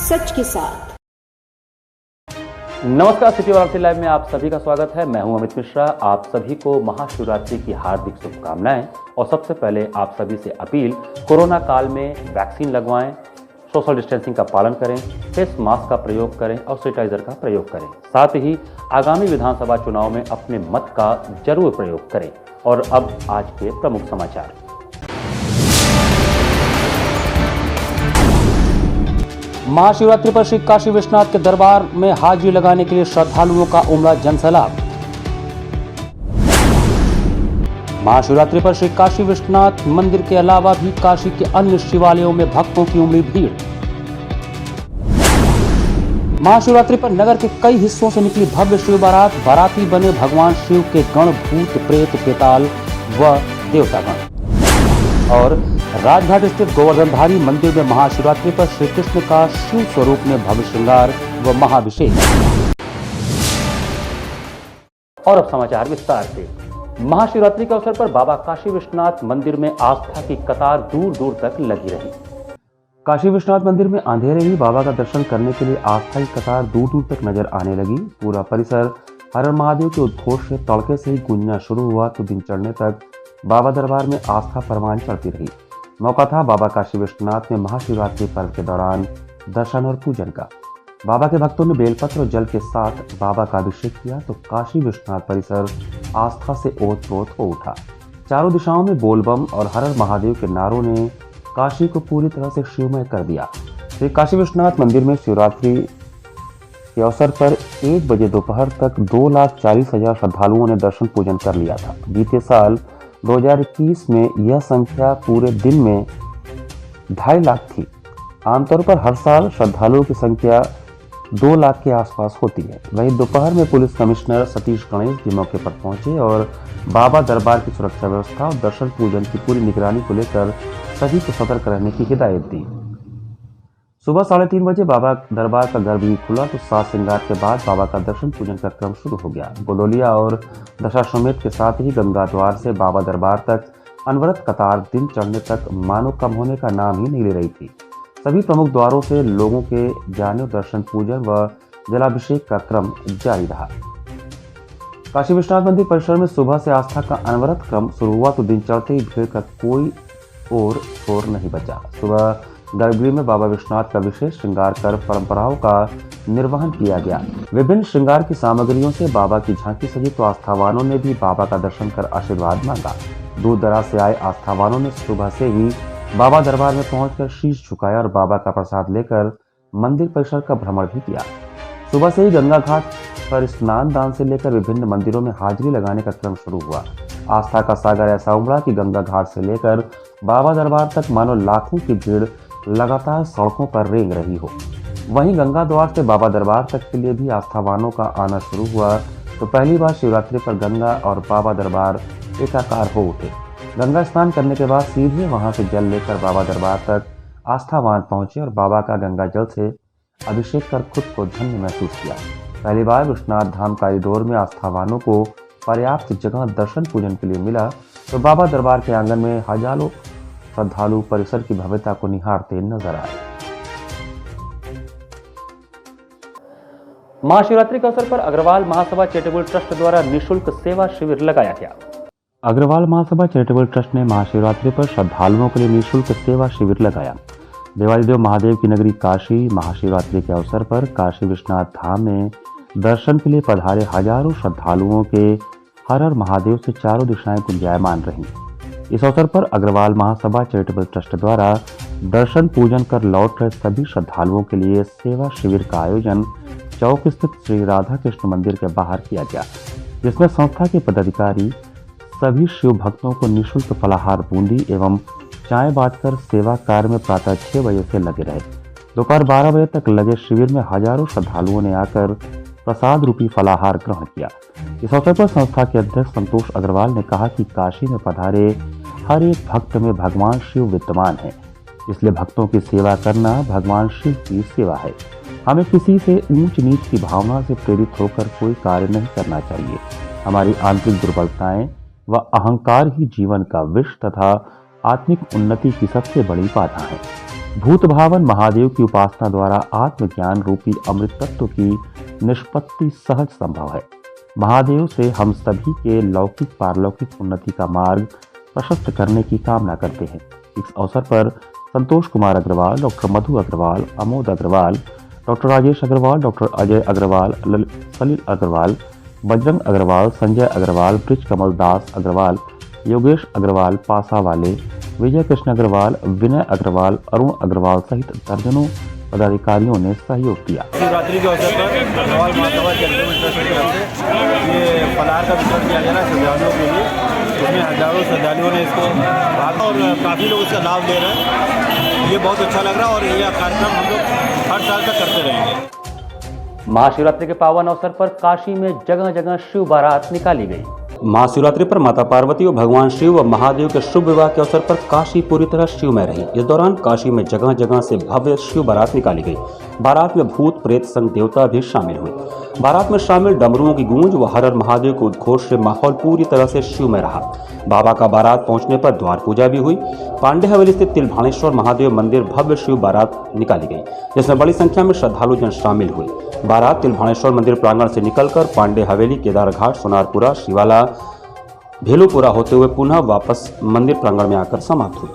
सच के साथ। नमस्कार, सिटी वाराणसी लाइव में आप सभी का स्वागत है। मैं हूं अमित मिश्रा। आप सभी को महाशिवरात्रि की हार्दिक शुभकामनाएं। और सबसे पहले आप सभी से अपील, कोरोना काल में वैक्सीन लगवाएं, सोशल डिस्टेंसिंग का पालन करें, फेस मास्क का प्रयोग करें और सैनिटाइजर का प्रयोग करें। साथ ही आगामी विधानसभा चुनाव में अपने मत का जरूर प्रयोग करें। और अब आज के प्रमुख समाचार। महाशिवरात्रि पर श्री काशी विश्वनाथ के दरबार में हाजिरी लगाने के लिए श्रद्धालुओं का उमड़ा जनसैलाब। महाशिवरात्रि पर श्री काशी विश्वनाथ मंदिर के अलावा भी काशी के अन्य शिवालयों में भक्तों की उमड़ी भीड़। महाशिवरात्रि पर नगर के कई हिस्सों से निकली भव्य शिव बारात। बाराती बने भगवान शिव के गण, भूत प्रेत पेताल व देवतागण। और राजघाट स्थित गोवर्धनधारी मंदिर में महाशिवरात्रि पर श्री कृष्ण का शिव स्वरूप में भव्य श्रृंगार व महाभिषेक। और अब समाचार विस्तार से। महाशिवरात्रि के अवसर पर बाबा काशी विश्वनाथ मंदिर में आस्था की कतार दूर दूर तक लगी रही। काशी विश्वनाथ मंदिर में अंधेरे ही बाबा का दर्शन करने के लिए आस्था की कतार दूर दूर तक नजर आने लगी। पूरा परिसर हर हर महादेव के उद्घोष से तड़के से ही गूंजना शुरू हुआ तो दिन चढ़ने तक बाबा दरबार में आस्था परवान चढ़ती रही। मौका था बाबा काशी विश्वनाथ में महाशिवरात्रि पर्व के दौरान दर्शन और पूजन का। बाबा के भक्तों ने बेलपत्र और जल के साथ बाबा का अभिषेक किया तो काशी विश्वनाथ परिसर आस्था से ओत-प्रोत हो उठा। चारों दिशाओं में बोलबम और हर हर महादेव के नारों ने काशी को पूरी तरह से शिवमय कर दिया। श्री काशी विश्वनाथ मंदिर में शिवरात्रि के अवसर पर 1 बजे दोपहर तक 2,40,000 श्रद्धालुओं ने दर्शन पूजन कर लिया था। बीते साल 2021 में यह संख्या पूरे दिन में 2.5 लाख थी। आमतौर पर हर साल श्रद्धालुओं की संख्या 2 लाख के आसपास होती है। वहीं दोपहर में पुलिस कमिश्नर सतीश गणेश भी मौके पर पहुंचे और बाबा दरबार की सुरक्षा व्यवस्था और दर्शन पूजन की पूरी निगरानी को लेकर सभी को सतर्क रहने की हिदायत दी। सुबह 3:30 बजे बाबा दरबार का गर्भ भी खुला तो साज श्रृंगार के बाद बाबा का दर्शन पूजन का क्रम शुरू हो गया। गोलोलिया और दशाश्वमेध के साथ ही गंगा द्वार से बाबा दरबार तक अनवरत कतार दिन चढ़ने तक मानो कम होने का नाम ही नहीं ले रही थी। सभी प्रमुख द्वारों से लोगों के जाने और दर्शन पूजन व जलाभिषेक का क्रम जारी रहा। काशी विश्वनाथ मंदिर परिसर में सुबह से आस्था का अनवरत क्रम शुरू हुआ तो दिन चढ़ते ही भीड़ का कोई और शोर नहीं बचा। सुबह गर्भगृह में बाबा विश्वनाथ का विशेष श्रृंगार कर परंपराओं का निर्वहन किया गया। विभिन्न श्रृंगार की सामग्रियों से बाबा की झांकी सजी तो आस्थावानों ने भी बाबा का दर्शन कर आशीर्वाद मांगा। दूर दराज से आए आस्थावानों ने सुबह से ही बाबा दरबार में पहुंचकर शीश झुकाया और बाबा का प्रसाद लेकर मंदिर परिसर का भ्रमण भी किया। सुबह से ही गंगा घाट पर स्नान दान से लेकर विभिन्न मंदिरों में हाजिरी लगाने का क्रम शुरू हुआ। आस्था का सागर ऐसा उमड़ा कि गंगा घाट से लेकर बाबा दरबार तक मानो लाखों की भीड़ लगातार सड़कों पर रेंग रही हो। वहीं गंगा द्वार से बाबा दरबार तक के लिए भी आस्थावानों का आना शुरू हुआ तो पहली बार शिवरात्रि पर गंगा और बाबा दरबार एकाकार हो उठे। गंगा स्नान करने के बाद सीधे वहां से जल लेकर बाबा दरबार तक आस्थावान पहुंचे और बाबा का गंगा जल से अभिषेक कर खुद को धन्य महसूस किया। पहली बार विश्वनाथ धाम कॉरिडोर में आस्थावानों को पर्याप्त जगह दर्शन पूजन के लिए मिला तो बाबा दरबार के आंगन में हजारों श्रद्धालु परिसर की भव्यता को निहारते नजर आए। महाशिवरात्रि के अवसर पर अग्रवाल महासभा चैरिटेबल ट्रस्ट द्वारा निःशुल्क सेवा शिविर लगाया गया। अग्रवाल महासभा चैरिटेबल ट्रस्ट ने महाशिवरात्रि पर श्रद्धालुओं के लिए निःशुल्क सेवा शिविर लगाया। देवादिदेव महादेव की नगरी काशी महाशिवरात्रि के अवसर पर काशी विश्वनाथ धाम में दर्शन के लिए पधारे हजारों श्रद्धालुओं के हर हर महादेव से चारों दिशाएं गुंजायमान रहीं। इस अवसर पर अग्रवाल महासभा चैरिटेबल ट्रस्ट द्वारा दर्शन पूजन कर लौट रहे सभी श्रद्धालुओं के लिए सेवा शिविर का आयोजन चौक स्थित श्री राधा कृष्ण मंदिर के बाहर किया गया, जिसमें संस्था के पदाधिकारी सभी शिव भक्तों को निःशुल्क फलाहार बूंदी एवं चाय बांटकर सेवा कार्य में प्रातः 6 बजे से लगे रहे। दोपहर 12 बजे तक लगे शिविर में हजारों श्रद्धालुओं ने आकर प्रसाद रूपी फलाहार ग्रहण किया। इस अवसर पर संस्था के अध्यक्ष संतोष अग्रवाल ने कहा कि काशी में पधारे हर एक भक्त में भगवान शिव विद्यमान है, इसलिए भक्तों की सेवा करना भगवान शिव की सेवा है। हमें किसी से ऊंच नीच की भावना से प्रेरित होकर कोई कार्य नहीं करना चाहिए। हमारी आंतरिक दुर्बलताएं व अहंकार ही जीवन का विष तथा आत्मिक उन्नति की सबसे बड़ी बाधा है। भूत भावन महादेव की उपासना द्वारा आत्मज्ञान रूपी अमृत तत्व की निष्पत्ति सहज संभव है। महादेव से हम सभी के लौकिक पारलौकिक उन्नति का मार्ग प्रशस्त करने की कामना करते हैं। इस अवसर पर संतोष कुमार अग्रवाल, डॉक्टर मधु अग्रवाल, अमोद अग्रवाल, डॉक्टर राजेश अग्रवाल, डॉक्टर अजय अग्रवाल, सलील अग्रवाल, बजरंग अग्रवाल, संजय अग्रवाल, ब्रिज कमल दास अग्रवाल, योगेश अग्रवाल, पासा वाले, विजय कृष्ण अग्रवाल, विनय अग्रवाल, अरुण अग्रवाल सहित दर्जनों पदाधिकारियों ने सहयोग दिया। शिवरात्रि के अवसर पर अग्रवाल महासभा चैरिटेबल ट्रस्ट की तरफ से ये फलाहार का वितरण किया जा रहा है श्रद्धालुओं के लिए। इसमें हजारों श्रद्धालुओं ने इसको भाग और काफ़ी लोग इसका लाभ ले रहे हैं। ये बहुत अच्छा लग रहा है और यह कार्यक्रम हम लोग हर साल तक करते रहेंगे। महाशिवरात्रि के पावन अवसर पर काशी में जगह जगह शिव बारात निकाली गई। महाशिवरात्रि पर माता पार्वती और भगवान शिव व महादेव के शुभ विवाह के अवसर पर काशी पूरी तरह शिवमय रही। इस दौरान काशी में जगह जगह से भव्य शिव बारात निकाली गई। बारात में भूत प्रेत संग देवता भी शामिल हुए। बारात में शामिल डमरुओं की गूंज व हर हर महादेव के उद्घोष से माहौल पूरी तरह से शिवमय रहा। बाबा का बारात पहुंचने पर द्वार पूजा भी हुई। पांडे हवेली स्थित तिलभाणेश्वर महादेव मंदिर भव्य शिव बारात निकाली गई, जिसमें बड़ी संख्या में श्रद्धालु जन शामिल हुए। बारात तिलभाणेश्वर मंदिर प्रांगण से निकलकर पांडे हवेली, केदारघाट, सोनारपुरा, शिवाला, भेलूपुरा होते हुए पुनः वापस मंदिर प्रांगण में आकर समाप्त हुई।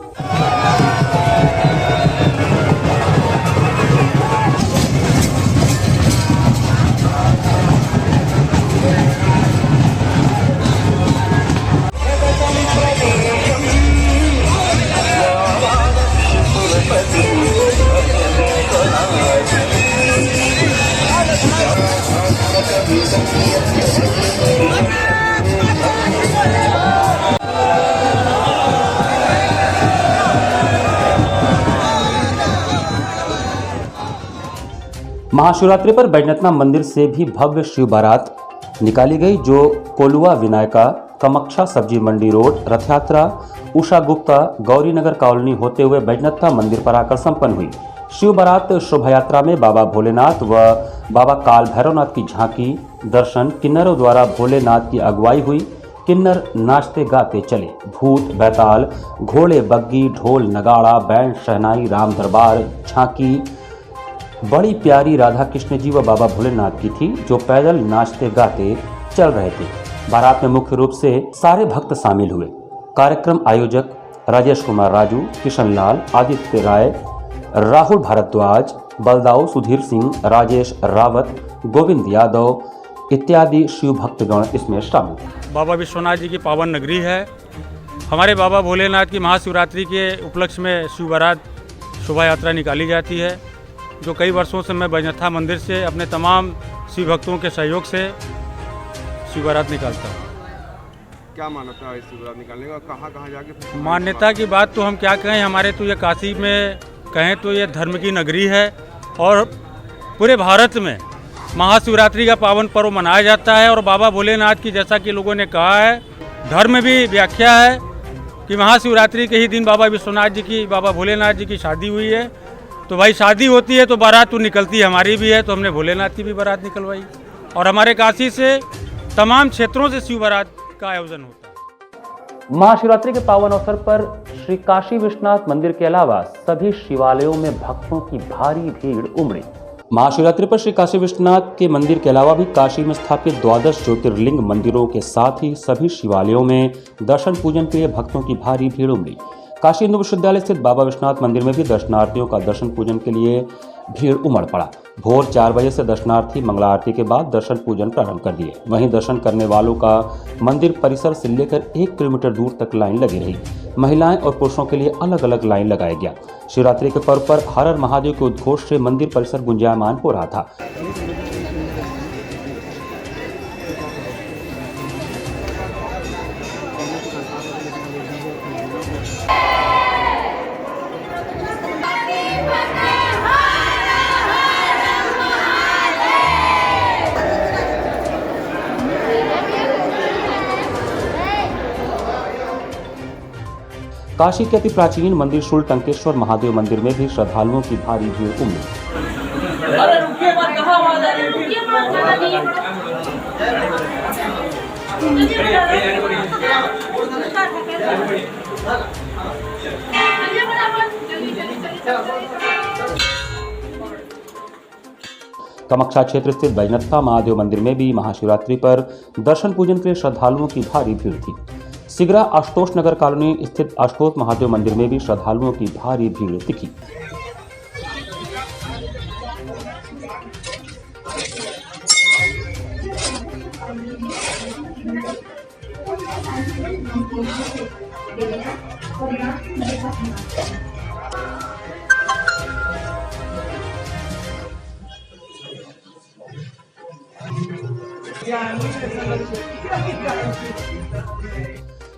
महाशिवरात्रि पर बैजनाथ मंदिर से भी भव्य शिव बारात निकाली गई, जो कोलुआ विनायका, कामाख्या सब्जी मंडी रोड, रथ यात्रा, उषा गुप्ता, गौरीनगर कॉलोनी होते हुए बैजनाथ मंदिर पर आकर संपन्न हुई। शिव बारात शोभा यात्रा में बाबा भोलेनाथ व बाबा काल भैरवनाथ की झांकी दर्शन किन्नरों द्वारा भोलेनाथ की अगुवाई हुई। किन्नर नाचते गाते चले। भूत, बैताल, घोड़े, बग्गी, ढोल, नगाड़ा, बैंड, शहनाई, राम दरबार झांकी बड़ी प्यारी राधा कृष्ण जी व बाबा भोलेनाथ की थी, जो पैदल नाचते गाते चल रहे थे। बारात में मुख्य रूप से सारे भक्त शामिल हुए। कार्यक्रम आयोजक राजेश कुमार राजू, किशन लाल, आदित्य राय, राहुल भारद्वाज, बलदाऊ सुधीर सिंह, राजेश रावत, गोविंद यादव इत्यादि शिव भक्तगण इसमें शामिल। बाबा विश्वनाथ जी की पावन नगरी है। हमारे बाबा भोलेनाथ की महाशिवरात्रि के उपलक्ष्य में शिव बारात शोभा यात्रा निकाली जाती है, जो कई वर्षों से मैं बैजनाथ मंदिर से अपने तमाम शिव भक्तों के सहयोग से शिव बारात निकालता हूँ। क्या मान्यता है इस शिव बारात निकालने का? कहाँ कहाँ जाके? मान्यता की बात तो हम क्या कहें, हमारे तो ये काशी में कहें तो ये धर्म की नगरी है और पूरे भारत में महाशिवरात्रि का पावन पर्व मनाया जाता है। और बाबा भोलेनाथ की, जैसा कि लोगों ने कहा है, धर्म भी व्याख्या है कि महाशिवरात्रि के ही दिन बाबा विश्वनाथ जी की, बाबा भोलेनाथ जी की शादी हुई है। तो भाई शादी होती है तो बारात तो निकलती है, हमारी भी है, तो हमने भोलेनाथ की भी बारात निकलवाई। और हमारे काशी से तमाम क्षेत्रों से शिव बारात का आयोजन होता है। महाशिवरात्रि के पावन अवसर पर श्री काशी विश्वनाथ मंदिर के अलावा सभी शिवालयों में भक्तों की भारी भीड़ उमड़ी। महाशिवरात्रि पर श्री काशी विश्वनाथ के मंदिर के अलावा भी काशी में स्थापित 12 ज्योतिर्लिंग मंदिरों के साथ ही सभी शिवालयों में दर्शन पूजन के लिए भक्तों की भारी भीड़ उमड़ी। काशी हिंदू विश्वविद्यालय स्थित बाबा विश्वनाथ मंदिर में भी दर्शनार्थियों का दर्शन पूजन के लिए भीड़ उमड़ पड़ा। भोर 4 बजे से दर्शनार्थी मंगला आरती के बाद दर्शन पूजन प्रारंभ कर दिए। वहीं दर्शन करने वालों का मंदिर परिसर से लेकर 1 किलोमीटर दूर तक लाइन लगी रही। महिलाएं और पुरुषों के लिए अलग अलग लाइन लगाया गया। शिवरात्रि के पर्व पर हर हर महादेव के उद्घोष से मंदिर परिसर गुंजायमान हो रहा था। काशी के अति प्राचीन मंदिर शूल टंकेश्वर महादेव मंदिर में भी श्रद्धालुओं की भारी भीड़ उमड़ी। कामाख्या क्षेत्र स्थित बैजनाथ महादेव मंदिर में भी महाशिवरात्रि पर दर्शन पूजन के लिए श्रद्धालुओं की भारी भीड़ थी। सिगरा आशुतोष नगर कॉलोनी स्थित आशुतोष महादेव मंदिर में भी श्रद्धालुओं की भारी भीड़ दिखी।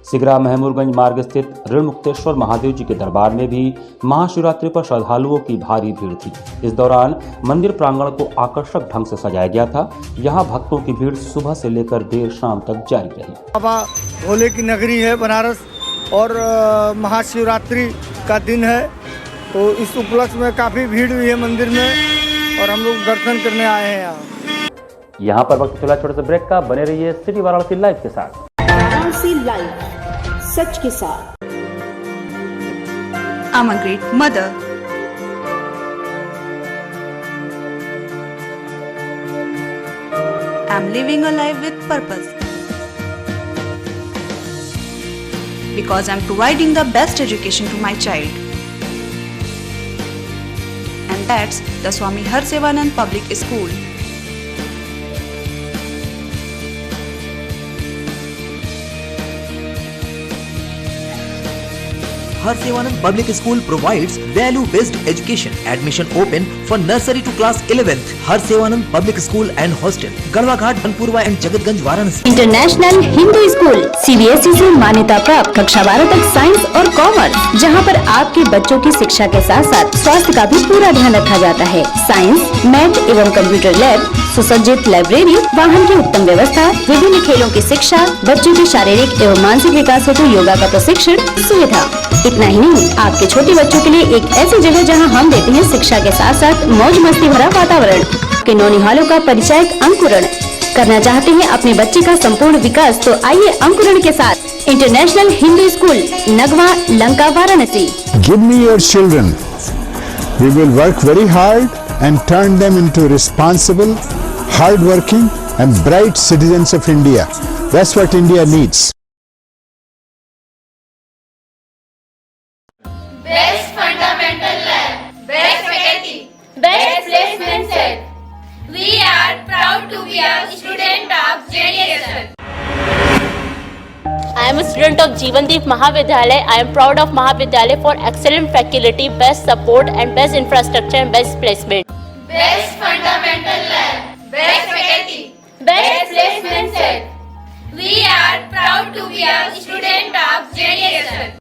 सिगरा महमूरगंज मार्ग स्थित ऋणमुक्तेश्वर महादेव जी के दरबार में भी महाशिवरात्रि पर श्रद्धालुओं की भारी भीड़ थी। इस दौरान मंदिर प्रांगण को आकर्षक ढंग से सजाया गया था। यहां भक्तों की भीड़ सुबह से लेकर देर शाम तक जारी रही। बाबा भोले की नगरी है बनारस और महाशिवरात्रि का दिन है, तो इस उपलक्ष्य में काफ़ी भीड़ हुई है मंदिर में और हम लोग दर्शन करने आए हैं यहाँ पर वक्त चला छोटे से ब्रेक का। बने रहिए सिटी वाराणसी लाइव के साथ। वाराणसी लाइव, सच के साथ। I'm a great mother. I'm living a life with purpose. Because I'm providing the best education to my child. And that's the Swami Harsevanand Public School. Harsevanand Public School provides value-based education. Admission open for nursery to class 11th. Harsevanand Public School and Hostel, Garwa Ghat, Banpurwa and Jagatganj, Varanasi. International Hindu school CBSE से मान्यता प्राप्त कक्षा 12 तक science और commerce, जहां पर आपके बच्चों की शिक्षा के साथ साथ स्वास्थ्य का भी पूरा ध्यान रखा जाता है। साइंस, मैथ एवं कंप्यूटर लैब, सुसज्जित लाइब्रेरी, वाहन की उत्तम व्यवस्था, विभिन्न खेलों की शिक्षा, बच्चों के शारीरिक एवं मानसिक विकास हेतु योगा का प्रशिक्षण सुविधा। इतना ही नहीं, आपके छोटे बच्चों के लिए एक ऐसी जगह जहां हम देते हैं शिक्षा के साथ साथ मौज मस्ती भरा वातावरण। के नौनिहालों का परिचय अंकुरण करना चाहते हैं अपने बच्चे का संपूर्ण विकास, तो आइए अंकुरण के साथ international Hindu school, Nagwa, Lanka, Varanasi. Give me your children. We will work very hard and turn them into responsible, hard-working and bright citizens of India. That's what India needs. Best fundamental lab, best faculty, best placement set. We are proud to be a student of JDSN. I am a student of Jeevandeep Mahavidyalaya. I am proud of Mahavidyalaya for excellent faculty, best support and best infrastructure and best placement. Best fundamental lab, best faculty, best placement set. We are proud to be a student of JDSN.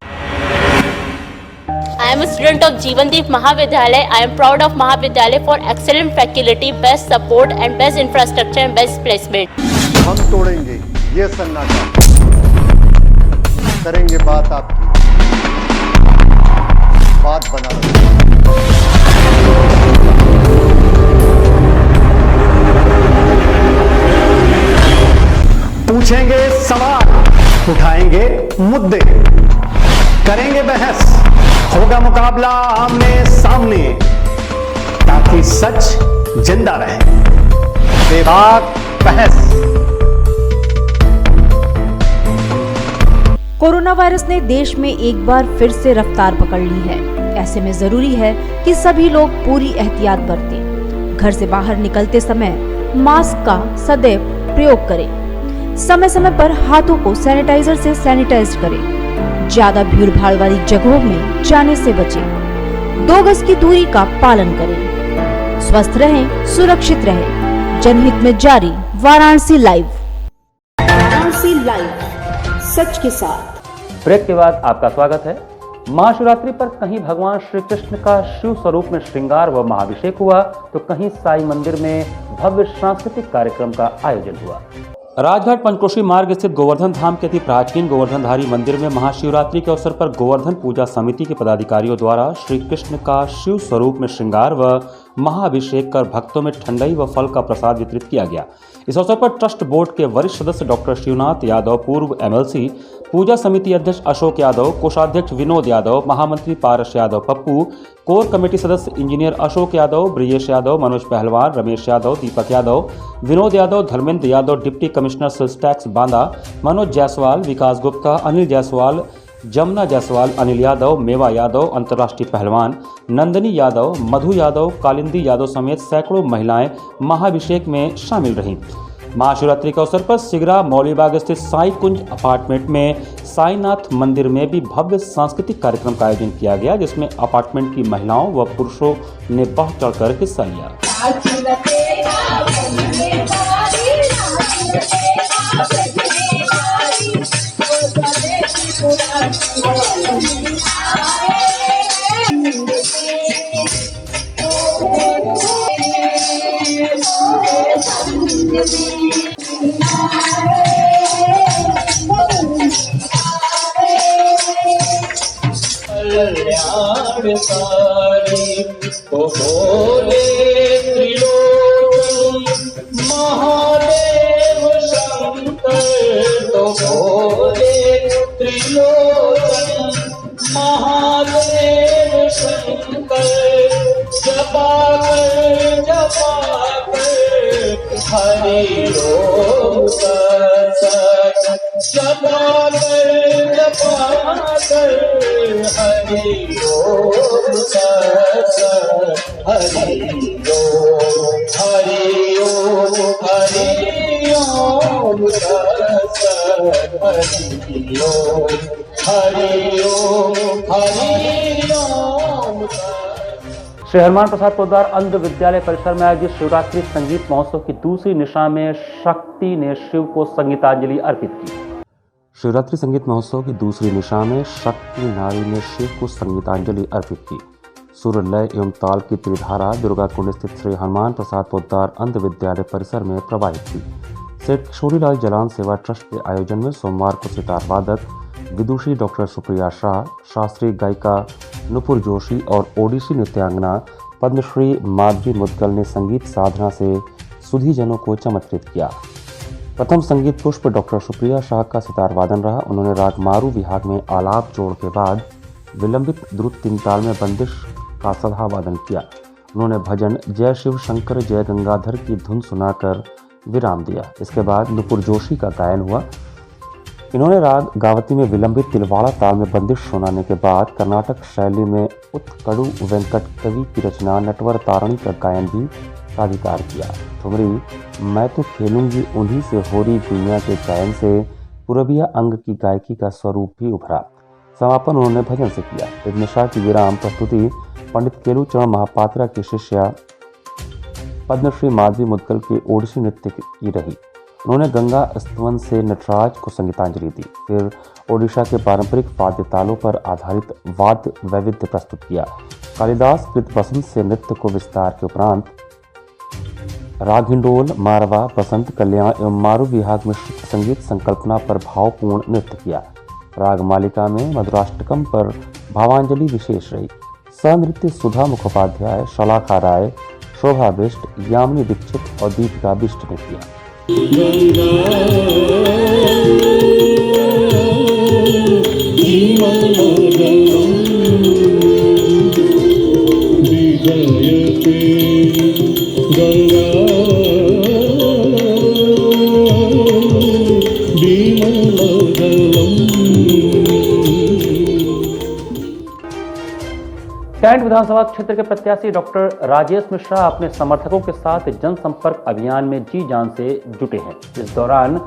I am a student of Jeevandeep Mahavidyalaya. I am proud of Mahavidyalaya for excellent faculty, best support and best infrastructure and best placement. हम तोड़ेंगे ये सन्नाटा, करेंगे बात आपकी, बात बना पूछेंगे सवाल, उठाएंगे मुद्दे, करेंगे बहस, होगा मुकाबला आमने सामने, ताकि सच जिंदा रहे। बेबाक बहस। कोरोना वायरस ने देश में एक बार फिर से रफ्तार पकड़ ली है। ऐसे में जरूरी है कि सभी लोग पूरी एहतियात बरतें। घर से बाहर निकलते समय मास्क का सदैव प्रयोग करें। समय समय पर हाथों को सैनिटाइजर से सैनिटाइज करें। ज्यादा भीड़ भाड़ वाली जगहों में जाने से बचें। 2 गज की दूरी का पालन करें। स्वस्थ रहें, सुरक्षित रहें। जनहित में जारी वाराणसी लाइव। वाराणसी लाइव, सच के साथ। ब्रेक के बाद आपका स्वागत है। महाशिवरात्रि पर कहीं भगवान श्री कृष्ण का शिव स्वरूप में श्रृंगार व महाभिषेक हुआ, तो कहीं साई मंदिर में भव्य सांस्कृतिक कार्यक्रम का आयोजन हुआ। राजघाट पंचकोशी मार्ग स्थित गोवर्धन धाम के अति प्राचीन गोवर्धनधारी मंदिर में महाशिवरात्रि के अवसर पर गोवर्धन पूजा समिति के पदाधिकारियों द्वारा श्री कृष्ण का शिव स्वरूप में श्रृंगार व महाअभिषेक कर भक्तों में ठंडई व फल का प्रसाद वितरित किया गया। इस अवसर पर ट्रस्ट बोर्ड के वरिष्ठ सदस्य डॉक्टर शिवनाथ यादव, पूर्व एमएलसी, पूजा समिति अध्यक्ष अशोक यादव, कोषाध्यक्ष विनोद यादव, महामंत्री पारस यादव पप्पू, कोर कमेटी सदस्य engineer Ashok Yadav, Brijesh Yadav, Manoj Pahalwan, Ramesh Yadav, Deepak Yadav, Vinod Yadav, Dharmendra Yadav, deputy commissioner sales tax Banda, Manoj Jaiswal, Vikas Gupta, Anil Jaiswal, Jamuna Jaiswal, Anil Yadav, Mewa Yadav, अंतर्राष्ट्रीय पहलवान नंदनी यादव, मधु यादव, कालिंदी यादव समेत सैकड़ों महिलाएं महाअभिषेक में शामिल रहीं। महाशिवरात्रि के अवसर पर सिगरा मौलीबाग स्थित साई कुंज अपार्टमेंट में साईनाथ मंदिर में भी भव्य सांस्कृतिक कार्यक्रम का आयोजन किया गया, जिसमें अपार्टमेंट की महिलाओं व पुरुषों ने बढ़ चढ़कर हिस्सा लिया। महादेव शंकर तो भोले त्रिलोचन, महादेव शंकर जपा कर हरि ओम सत, जपा कर हरि ओम सत, हरि ओम हरि ओम हरि ओम सत, हरि ओम हरि ओम हरि ओम। श्री हनुमान प्रसाद पोद्दार अंध विद्यालय परिसर में आयोजित शिवरात्रि संगीत महोत्सव की दूसरी निशा में शक्ति ने शिव को संगीतांजलि अर्पित की। शिवरात्रि संगीत महोत्सव की दूसरी निशा में शक्ति नारी ने शिव को संगीतांजलि अर्पित की। सुर, लय एवं ताल की त्रिधारा दुर्गा कुंड स्थित श्री हनुमान प्रसाद पोद्दार अंध विद्यालय परिसर में प्रवाहित थी। सेठ किशोरीलाल जलान सेवा ट्रस्ट के आयोजन में सोमवार को सितार वादक विदुषी डॉक्टर सुप्रिया शाह, शास्त्रीय गायिका नुपुर जोशी और ओडिसी नृत्यांगना पद्मश्री माधवी मुदगल ने संगीत साधना से सुधीजनों को चमत्कृत किया। प्रथम संगीत पुष्प डॉक्टर सुप्रिया शाह का सितार वादन रहा। उन्होंने राग मारू विहाग में आलाप जोड़ के बाद विलंबित द्रुत तीन ताल में बंदिश का सधा वादन किया। उन्होंने भजन जय शिव शंकर जय गंगाधर की धुन सुनाकर विराम दिया। इसके बाद नुपुर जोशी का गायन हुआ। इन्होंने राग गावती में विलंबित तिलवाड़ा ताल में बंदिश सुनाने के बाद कर्नाटक शैली में उत्कड़ु वेंकट कवि की रचना नटवर तारणी का गायन भी साधिकार किया। ठुमरी मैं तो खेलूंगी उन्हीं से होरी गुइया के गायन से पूरबिया अंग की गायकी का स्वरूप भी उभरा। समापन उन्होंने भजन से किया। इस निशा की विराम प्रस्तुति पंडित केलुचरण महापात्रा की शिष्या पद्मश्री माधवी मुदगल के ओडिसी नृत्य की रही। उन्होंने गंगा स्तवन से नटराज को संगीतांजलि दी। फिर ओडिशा के पारंपरिक वाद्य तालों पर आधारित वाद्य वैविध्य प्रस्तुत किया। कालिदास कृत बसंत से नृत्य को विस्तार के उपरांत राग हिंडोल, मारवा, बसंत कल्याण एवं मारू विहाग में संगीत संकल्पना पर भावपूर्ण नृत्य किया। राग मालिका में मधुराष्टकम पर भावांजलि विशेष रही। सनृत्य सुधा मुखोपाध्याय, शलाखा राय, शोभा बिष्ट, यामिनी दीक्षित और दीपिका बिष्ट ने किया। कैंट विधानसभा क्षेत्र के प्रत्याशी डॉक्टर राजेश मिश्रा अपने समर्थकों के साथ जनसंपर्क अभियान में जी जान से जुटे हैं। इस दौरान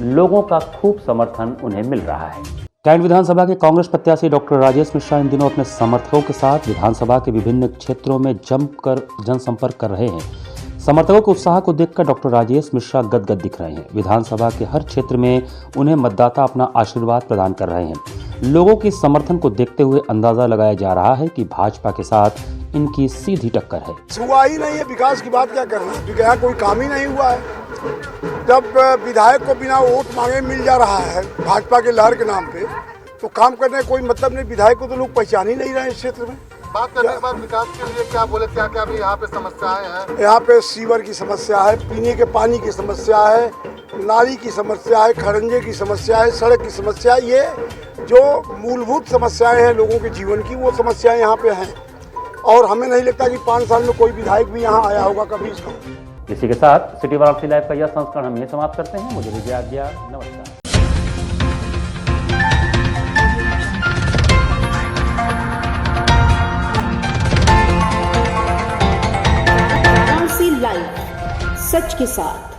लोगों का खूब समर्थन उन्हें मिल रहा है। कैंट विधानसभा के कांग्रेस प्रत्याशी डॉक्टर राजेश मिश्रा इन दिनों अपने समर्थकों के साथ विधानसभा के विभिन्न क्षेत्रों में जमकर जनसंपर्क कर रहे हैं। समर्थकों के उत्साह को देखकर डॉक्टर राजेश मिश्रा गदगद दिख रहे हैं। विधानसभा के हर क्षेत्र में उन्हें मतदाता अपना आशीर्वाद प्रदान कर रहे हैं। लोगों के समर्थन को देखते हुए अंदाजा लगाया जा रहा है कि भाजपा के साथ इनकी सीधी टक्कर है। हुआ ही नहीं है, विकास की बात क्या करना, क्योंकि यहाँ कोई काम ही नहीं हुआ है। जब विधायक को बिना वोट मांगे मिल जा रहा है भाजपा के लहर के नाम पे, तो काम करने का कोई मतलब नहीं। विधायक को तो लोग पहचान ही नहीं रहे इस क्षेत्र में। बात करने के बाद विकास के लिए क्या बोले, क्या क्या अभी यहाँ पे समस्याएं हैं? यहाँ पे सीवर की समस्या है, पीने के पानी की समस्या है, नाली की समस्या है, खरंजे की समस्या है, सड़क की समस्या है। ये जो मूलभूत समस्याएं हैं लोगों के जीवन की, वो समस्याएं यहाँ पे हैं। और हमें नहीं लगता कि 5 साल में कोई विधायक भी यहाँ आया होगा कभी इसको। इसी के साथ सिटी वाराणसी लाइव का यह संस्करण हम यहीं समाप्त करते हैं। मुझे दीजिए आज्ञा, नमस्कार। वाराणसी लाइव, सच के साथ।